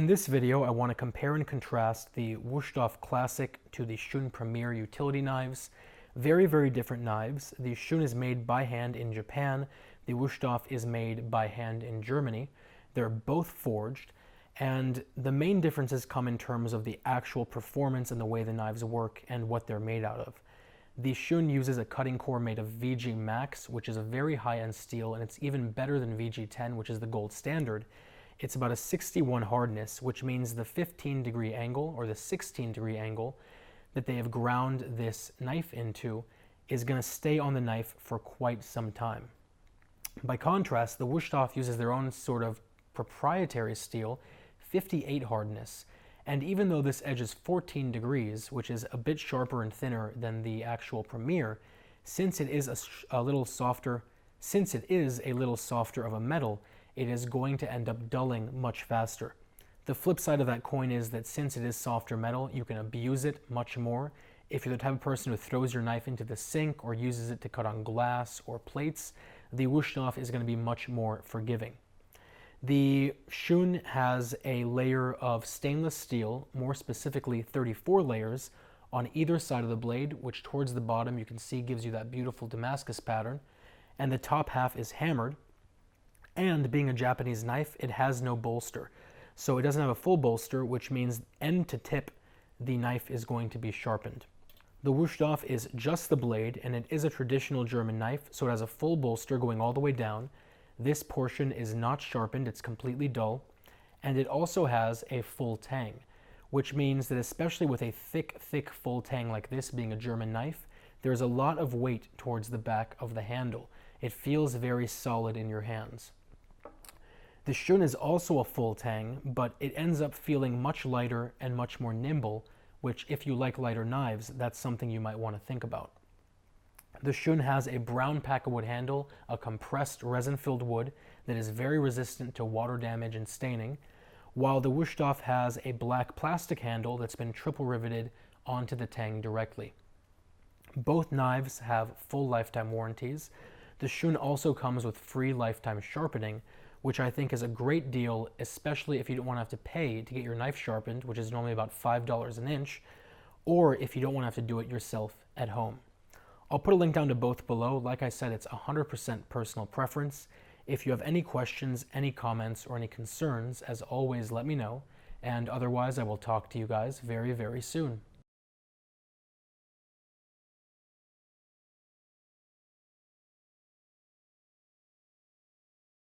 this video, I want to compare and contrast the Wusthof Classic to the Shun Premier Utility Knives. Very, very different knives. The Shun is made by hand in Japan. The Wusthof is made by hand in Germany. They're both forged, and the main differences come in terms of the actual performance and the way the knives work and what they're made out of. The Shun uses a cutting core made of VG Max, which is a very high-end steel, and it's even better than VG10, which is the gold standard. It's about a 61 hardness, which means the 15-degree angle or the 16-degree angle that they have ground this knife into is going to stay on the knife for quite some time. By contrast, the Wusthof uses their own sort of proprietary steel, 58 hardness, and even though this edge is 14 degrees, which is a bit sharper and thinner than the actual Premier, since it is a little softer of a metal, it is going to end up dulling much faster. The flip side of that coin is that since it is softer metal, you can abuse it much more. If you're the type of person who throws your knife into the sink or uses it to cut on glass or plates, the Wusthof is going to be much more forgiving. The Shun has a layer of stainless steel, more specifically 34 layers, on either side of the blade, which towards the bottom you can see gives you that beautiful Damascus pattern, and the top half is hammered. And being a Japanese knife, it has no bolster. So it doesn't have a full bolster, which means end to tip, the knife is going to be sharpened. The Wusthof is just the blade, and it is a traditional German knife, so it has a full bolster going all the way down. This portion is not sharpened, it's completely dull. And it also has a full tang, which means that especially with a thick full tang like this, being a German knife, there's a lot of weight towards the back of the handle. It feels very solid in your hands. The Shun is also a full tang, but it ends up feeling much lighter and much more nimble, which if you like lighter knives, that's something you might want to think about. The Shun has a brown pakkawood handle, a compressed resin-filled wood that is very resistant to water damage and staining, while the Wusthof has a black plastic handle that's been triple riveted onto the tang directly. Both knives have full lifetime warranties. The Shun also comes with free lifetime sharpening, which I think is a great deal, especially if you don't want to have to pay to get your knife sharpened, which is normally about $5 an inch, or if you don't want to have to do it yourself at home. I'll put a link down to both below. Like I said, it's 100% personal preference. If you have any questions, any comments, or any concerns, as always, let me know. And otherwise, I will talk to you guys very, very soon.